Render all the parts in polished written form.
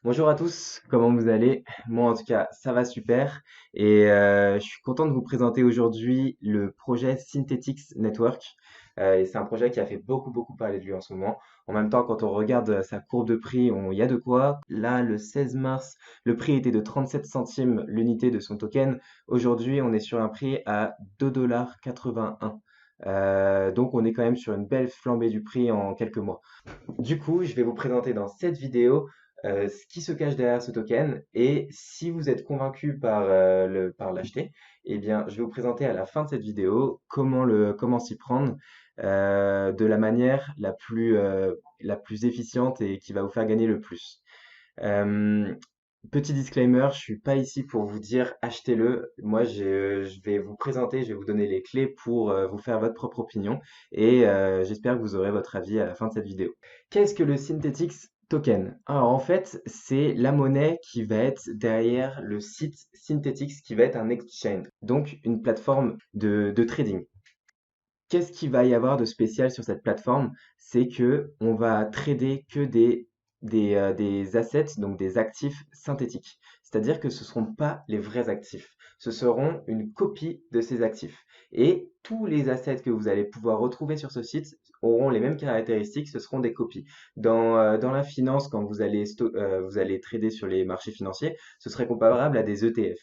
Bonjour à tous, comment vous allez? Moi en tout cas ça va super et je suis content de vous présenter aujourd'hui le projet Synthetix Network. Et c'est un projet qui a fait beaucoup parler de lui en ce moment. En même temps quand on regarde sa courbe de prix, il y a de quoi. Là le 16 mars, le prix était de 37 centimes l'unité de son token. Aujourd'hui on est sur un prix à 2,81 $. Donc on est quand même sur une belle flambée du prix en quelques mois. Du coup, je vais vous présenter dans cette vidéo ce qui se cache derrière ce token et si vous êtes convaincu par l'acheter, eh bien, je vais vous présenter à la fin de cette vidéo comment s'y prendre de la manière la plus efficiente et qui va vous faire gagner le plus. Euh, Petit disclaimer, je suis pas ici pour vous dire achetez-le. Moi, je vais vous présenter, je vais vous donner les clés pour vous faire votre propre opinion et j'espère que vous aurez votre avis à la fin de cette vidéo. Qu'est-ce que le Synthetix Token? Alors en fait, c'est la monnaie qui va être derrière le site Synthetix qui va être un exchange, donc une plateforme de trading. Qu'est-ce qu'il va y avoir de spécial sur cette plateforme? C'est que on va trader que des assets, donc des actifs synthétiques. C'est-à-dire que ce ne seront pas les vrais actifs. Ce seront une copie de ces actifs. Et tous les assets que vous allez pouvoir retrouver sur ce site auront les mêmes caractéristiques, ce seront des copies. Dans la finance, quand vous allez trader sur les marchés financiers, ce serait comparable à des ETF.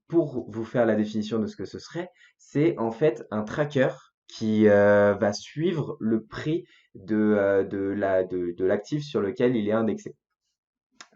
Pour vous faire la définition de ce que ce serait, c'est en fait un tracker qui va suivre le prix de l'actif sur lequel il est indexé.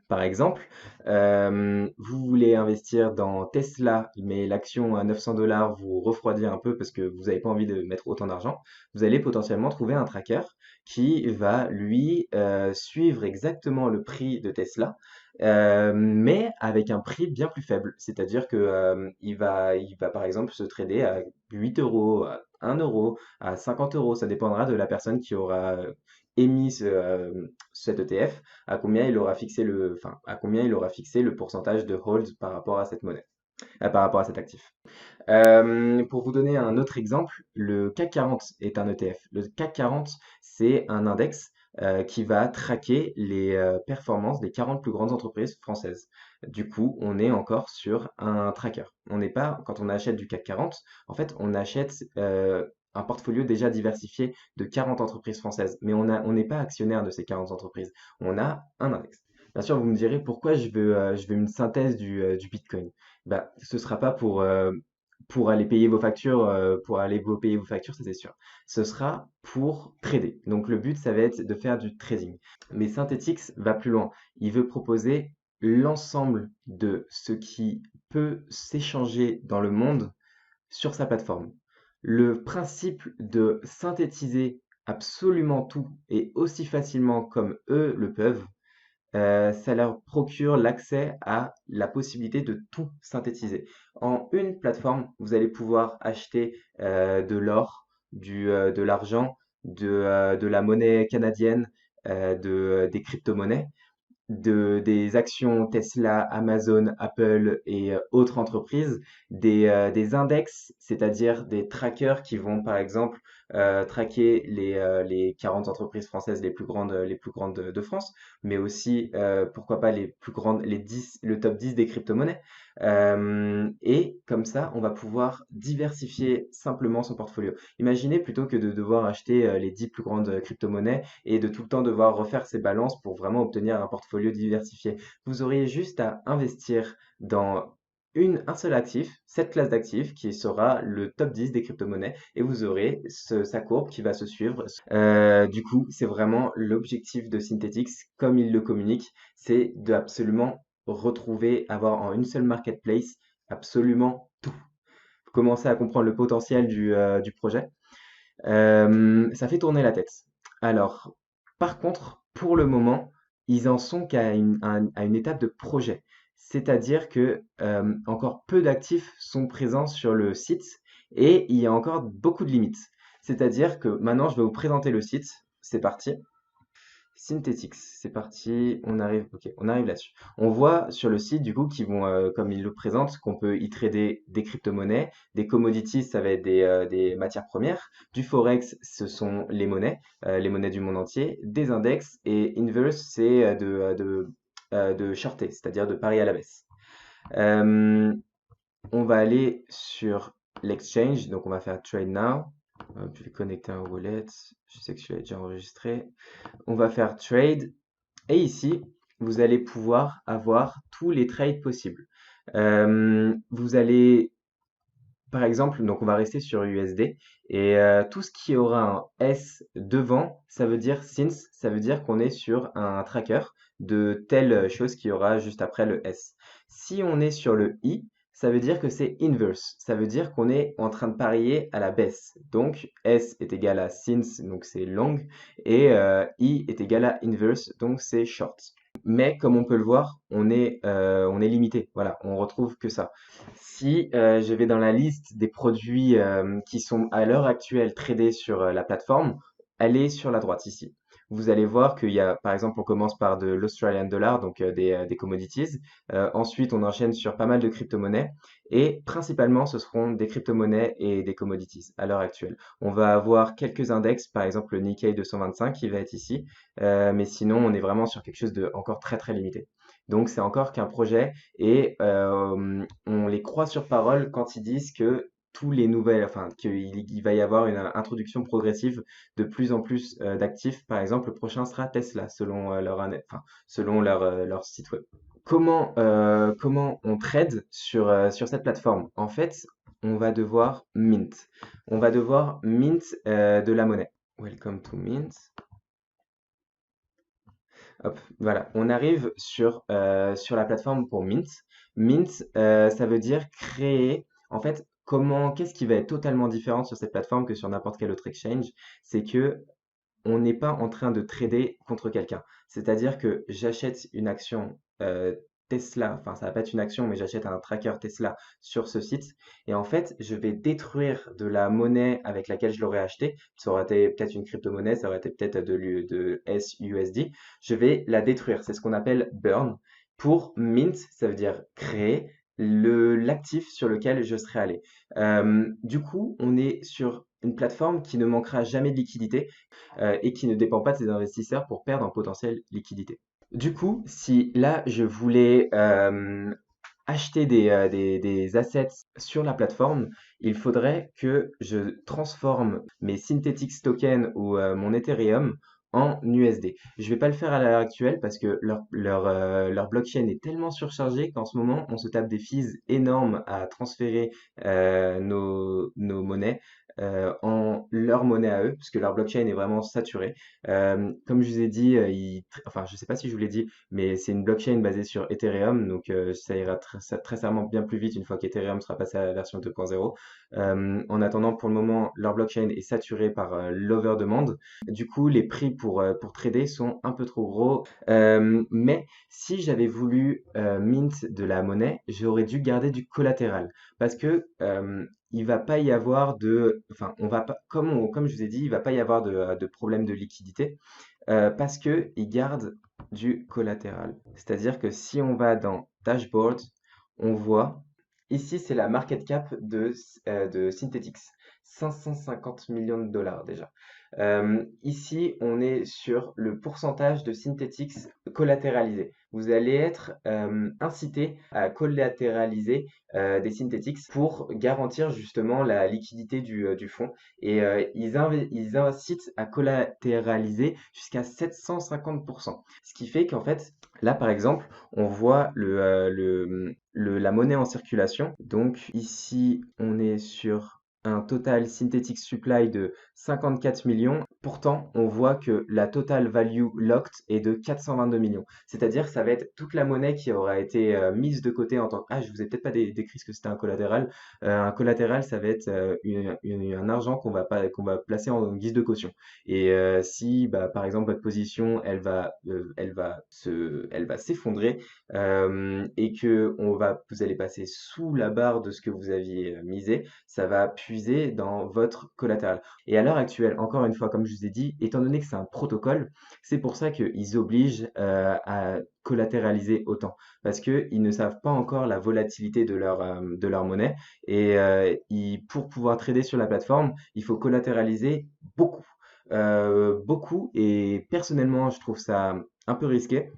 Par exemple, vous voulez investir dans Tesla, mais l'action à 900 $ vous refroidit un peu parce que vous n'avez pas envie de mettre autant d'argent. Vous allez potentiellement trouver un tracker qui va, lui, suivre exactement le prix de Tesla, mais avec un prix bien plus faible. C'est-à-dire que, il va par exemple se trader à 8 euros, à 1 euro, à 50 euros. Ça dépendra de la personne qui aura émis cet ETF à combien il aura fixé le pourcentage de hold par rapport à cette monnaie, par rapport à cet actif. Pour vous donner un autre exemple, le CAC 40 est un ETF. Le CAC 40, c'est un index qui va traquer les performances des 40 plus grandes entreprises françaises. Du coup, on est encore sur un tracker. On n'est pas, quand on achète du CAC 40, en fait, on achète un portfolio déjà diversifié de 40 entreprises françaises. Mais on n'est pas actionnaire de ces 40 entreprises. On a un index. Bien sûr, vous me direz pourquoi je veux une synthèse du Bitcoin. Bah, ce sera pas pour aller payer vos factures, pour aller vous payer vos factures, ça c'est sûr. Ce sera pour trader. Donc le but, ça va être de faire du trading. Mais Synthetix va plus loin. Il veut proposer l'ensemble de ce qui peut s'échanger dans le monde sur sa plateforme. Le principe de synthétiser absolument tout et aussi facilement comme eux le peuvent, ça leur procure l'accès à la possibilité de tout synthétiser. En une plateforme, vous allez pouvoir acheter de l'or, de l'argent, de la monnaie canadienne, des crypto-monnaies des actions Tesla, Amazon, Apple et autres entreprises, des index, c'est-à-dire des trackers qui vont par exemple traquer les 40 entreprises françaises les plus grandes de France, mais aussi pourquoi pas les plus grandes, les 10, le top 10 des crypto-monnaies. Et comme ça, on va pouvoir diversifier simplement son portfolio. Imaginez plutôt que de devoir acheter les 10 plus grandes crypto-monnaies et de tout le temps devoir refaire ses balances pour vraiment obtenir un portfolio diversifié. Vous auriez juste à investir dans un seul actif, cette classe d'actifs qui sera le top 10 des crypto-monnaies et vous aurez sa courbe qui va se suivre. Du coup, c'est vraiment l'objectif de Synthetix, comme il le communique, c'est de absolument retrouver, avoir en une seule marketplace absolument tout. Vous commencez à comprendre le potentiel du projet. Ça fait tourner la tête. Alors, par contre, pour le moment, ils en sont à une étape de projet. C'est-à-dire que encore peu d'actifs sont présents sur le site et il y a encore beaucoup de limites. C'est-à-dire que maintenant, je vais vous présenter le site. C'est parti. Synthetix, c'est parti, on arrive, ok, on arrive là-dessus. On voit sur le site du coup qu'ils vont, comme ils le présentent, qu'on peut y trader des crypto-monnaies, des commodities, ça va être des matières premières, du forex, ce sont les monnaies du monde entier, des index et inverse, c'est de shorter, c'est-à-dire de parier à la baisse. Euh, on va aller sur l'exchange, donc on va faire trade now. Hop, je vais connecter un wallet, je sais que je l'ai déjà enregistré. On va faire trade et ici, vous allez pouvoir avoir tous les trades possibles. Vous allez, par exemple, donc on va rester sur USD et tout ce qui aura un S devant, ça veut dire since, ça veut dire qu'on est sur un tracker de telle chose qui aura juste après le S. Si on est sur le I, ça veut dire que c'est inverse, ça veut dire qu'on est en train de parier à la baisse. Donc S est égal à since, donc c'est long, et I est égal à inverse, donc c'est short. Mais comme on peut le voir, on est limité. Voilà, on retrouve que ça. Si je vais dans la liste des produits qui sont à l'heure actuelle tradés sur la plateforme, elle est sur la droite ici. Vous allez voir qu'il y a, par exemple, on commence par de l'Australian dollar, donc des commodities. Ensuite, on enchaîne sur pas mal de crypto-monnaies. Et principalement, ce seront des crypto-monnaies et des commodities à l'heure actuelle. On va avoir quelques index, par exemple le Nikkei 225 qui va être ici. Mais sinon, on est vraiment sur quelque chose de encore très très limité. Donc, c'est encore qu'un projet et on les croit sur parole quand ils disent que tous les nouvelles, enfin, qu'il va y avoir une introduction progressive de plus en plus d'actifs. Par exemple, le prochain sera Tesla, selon selon leur site web. Comment on trade sur cette plateforme? En fait, on va devoir mint. On va devoir mint de la monnaie. Welcome to mint. Hop, voilà, on arrive sur la plateforme pour Mint. Mint, ça veut dire créer. En fait, qu'est-ce qui va être totalement différent sur cette plateforme que sur n'importe quel autre exchange? C'est que on n'est pas en train de trader contre quelqu'un. C'est-à-dire que j'achète une action Tesla, enfin ça va pas être une action, mais j'achète un tracker Tesla sur ce site. Et en fait, je vais détruire de la monnaie avec laquelle je l'aurais acheté. Ça aurait été peut-être une crypto-monnaie, ça aurait été peut-être de SUSD. Je vais la détruire. C'est ce qu'on appelle burn. Pour mint, ça veut dire créer l'actif sur lequel je serai allé. Du coup, on est sur une plateforme qui ne manquera jamais de liquidité et qui ne dépend pas de ses investisseurs pour perdre en potentielle liquidité. Du coup, si là je voulais acheter des assets sur la plateforme, il faudrait que je transforme mes Synthetix tokens ou mon Ethereum en USD. Je vais pas le faire à l'heure actuelle parce que leur blockchain est tellement surchargé qu'en ce moment, on se tape des fees énormes à transférer nos monnaies en leur monnaie à eux, puisque leur blockchain est vraiment saturé. Comme je vous ai dit, enfin, je sais pas si je vous l'ai dit, mais c'est une blockchain basée sur Ethereum, donc ça ira très certainement bien plus vite une fois qu'Ethereum sera passé à la version 2.0. En attendant, pour le moment, leur blockchain est saturée par l'overdemand. Du coup, les prix pour trader sont un peu trop gros. Mais si j'avais voulu mint de la monnaie, j'aurais dû garder du collatéral. Parce que il va pas y avoir enfin, on va pas, comme je vous ai dit, il va pas y avoir de problème de liquidité parce que ils gardent du collatéral. C'est-à-dire que si on va dans Dashboard, on voit, ici c'est la market cap de Synthetix, 550 millions de dollars déjà. Ici, on est sur le pourcentage de Synthetix collatéralisé. Vous allez être incité à collatéraliser des Synthetix pour garantir justement la liquidité du fonds. Et ils incitent à collatéraliser jusqu'à 750%. Ce qui fait qu'en fait, là par exemple, on voit la monnaie en circulation. Donc ici, on est sur un total synthetic supply de 54 millions. Pourtant, on voit que la total value locked est de 422 millions. C'est-à-dire que ça va être toute la monnaie qui aura été mise de côté en tant que... Ah, je vous ai peut-être pas décrit ce que c'était un collatéral. Un collatéral, ça va être un argent qu'on va placer en guise de caution. Et si, bah, par exemple, votre position, elle va s'effondrer et que vous allez passer sous la barre de ce que vous aviez misé, ça va appuyer puiser dans votre collatéral. Et à l'heure actuelle, encore une fois, comme je vous ai dit, étant donné que c'est un protocole, c'est pour ça qu'ils obligent à collatéraliser autant. Parce qu'ils ne savent pas encore la volatilité de leur monnaie. Et pour pouvoir trader sur la plateforme, il faut collatéraliser beaucoup. Beaucoup. Et personnellement, je trouve ça un peu risqué.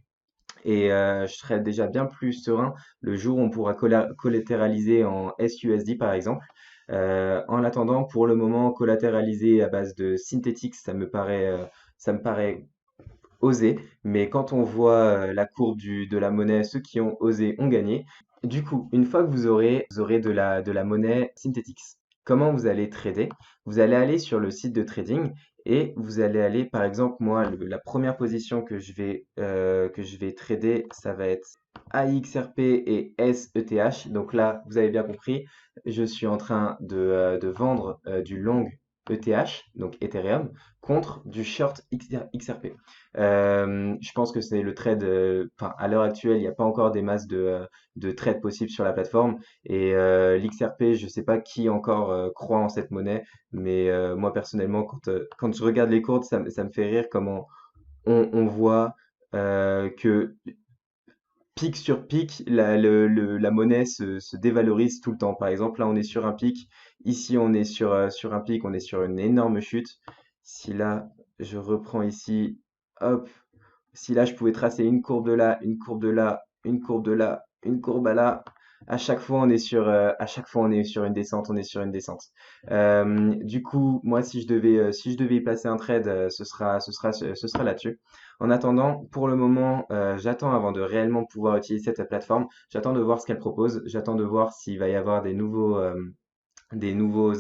Et je serais déjà bien plus serein le jour où on pourra collatéraliser en SUSD par exemple. En attendant, pour le moment, collatéraliser à base de Synthetix, ça me paraît osé. Mais quand on voit la courbe de la monnaie, ceux qui ont osé ont gagné. Du coup, une fois que vous aurez de la monnaie Synthetix, comment vous allez trader? Vous allez aller sur le site de trading et vous allez aller, par exemple, moi, la première position que je vais trader, ça va être AXRP et SETH. Donc là, vous avez bien compris, je suis en train de vendre du long ETH, donc Ethereum, contre du short XRP. Je pense que c'est le trade, enfin, à l'heure actuelle, il n'y a pas encore des masses de trades possibles sur la plateforme. Et l'XRP, je ne sais pas qui encore croit en cette monnaie, mais moi personnellement, quand je regarde les courbes, ça me fait rire comment on voit que pic sur pic, la monnaie se dévalorise tout le temps. Par exemple, là, on est sur un pic. Ici, on est sur un pic, on est sur une énorme chute. Si là, je reprends ici, hop, si là, je pouvais tracer une courbe de là, une courbe de là, une courbe de là, une courbe à là, à chaque fois, à chaque fois, on est sur une descente, on est sur une descente. Du coup, moi, si je devais y placer un trade, ce sera là-dessus. En attendant, pour le moment, j'attends avant de réellement pouvoir utiliser cette plateforme. J'attends de voir ce qu'elle propose. J'attends de voir s'il va y avoir des nouveaux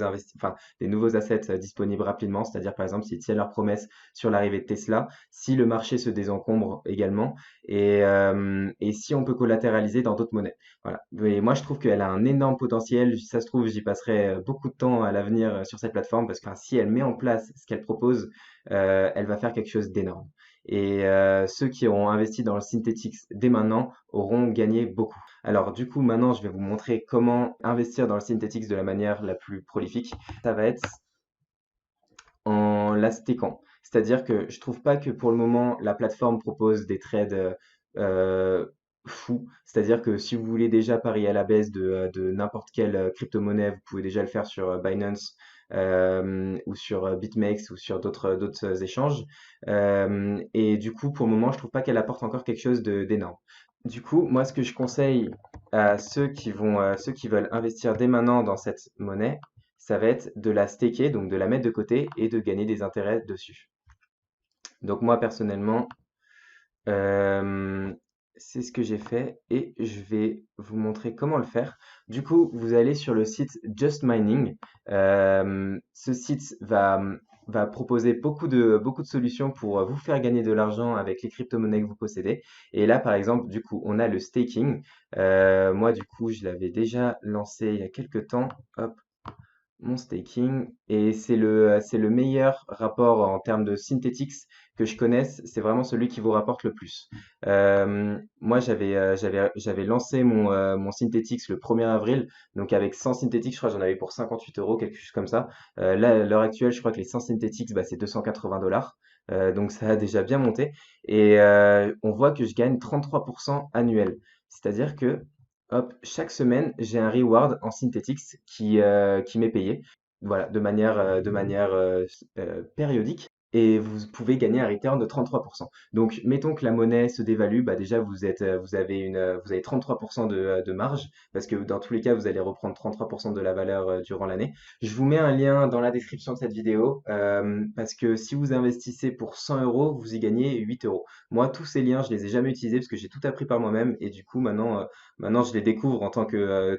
assets disponibles rapidement, c'est-à-dire par exemple s'ils tiennent leurs promesses sur l'arrivée de Tesla, si le marché se désencombre également, et si on peut collatéraliser dans d'autres monnaies. Voilà. Et moi, je trouve qu'elle a un énorme potentiel. Si ça se trouve, j'y passerai beaucoup de temps à l'avenir sur cette plateforme parce que enfin, si elle met en place ce qu'elle propose, elle va faire quelque chose d'énorme. Et ceux qui auront investi dans le Synthetix dès maintenant auront gagné beaucoup. Alors du coup, maintenant, je vais vous montrer comment investir dans le Synthetix de la manière la plus prolifique. Ça va être en la stackant. C'est-à-dire que je trouve pas que pour le moment, la plateforme propose des trades euh, fous. C'est-à-dire que si vous voulez déjà parier à la baisse de n'importe quelle crypto-monnaie, vous pouvez déjà le faire sur Binance ou sur BitMEX ou sur d'autres échanges. Et du coup, pour le moment, je trouve pas qu'elle apporte encore quelque chose d'énorme. Du coup, moi, ce que je conseille à ceux qui veulent investir dès maintenant dans cette monnaie, ça va être de la staker, donc de la mettre de côté et de gagner des intérêts dessus. Donc moi, personnellement, euh, c'est ce que j'ai fait et je vais vous montrer comment le faire. Du coup, vous allez sur le site Just Mining. Ce site va proposer beaucoup de solutions pour vous faire gagner de l'argent avec les crypto-monnaies que vous possédez. Et là, par exemple, du coup, on a le staking. Moi, du coup, je l'avais déjà lancé il y a quelques temps. Hop, mon staking. Et c'est le meilleur rapport en termes de Synthetix que je connaisse. C'est vraiment celui qui vous rapporte le plus. Moi, j'avais lancé mon Synthetix le 1er avril. Donc, avec 100 Synthetix, je crois que j'en avais pour 58 euros, quelque chose comme ça. Là, à l'heure actuelle, je crois que les 100 Synthetix, bah, c'est 280 $. Donc, ça a déjà bien monté. Et on voit que je gagne 33% annuel. C'est-à-dire que hop, chaque semaine, j'ai un reward en Synthetix qui m'est payé, voilà, de manière périodique. Et vous pouvez gagner un return de 33%. Donc, mettons que la monnaie se dévalue, bah déjà vous avez 33% de marge, parce que dans tous les cas, vous allez reprendre 33% de la valeur durant l'année. Je vous mets un lien dans la description de cette vidéo, parce que si vous investissez pour 100 euros, vous y gagnez 8 euros. Moi, tous ces liens, je les ai jamais utilisés parce que j'ai tout appris par moi-même, et du coup, maintenant, je les découvre en tant que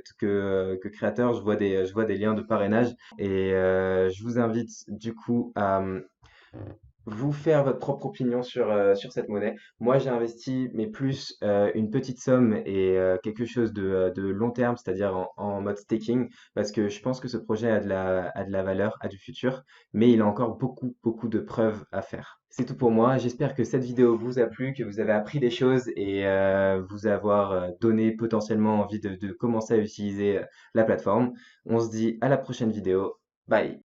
créateur. Je vois des liens de parrainage et je vous invite du coup à vous faire votre propre opinion sur cette monnaie. Moi, j'ai investi, mais plus une petite somme et quelque chose de long terme, c'est-à-dire en mode staking, parce que je pense que ce projet a de la valeur, a du futur, mais il a encore beaucoup de preuves à faire. C'est tout pour moi. J'espère que cette vidéo vous a plu, que vous avez appris des choses et vous avoir donné potentiellement envie de commencer à utiliser la plateforme. On se dit à la prochaine vidéo. Bye.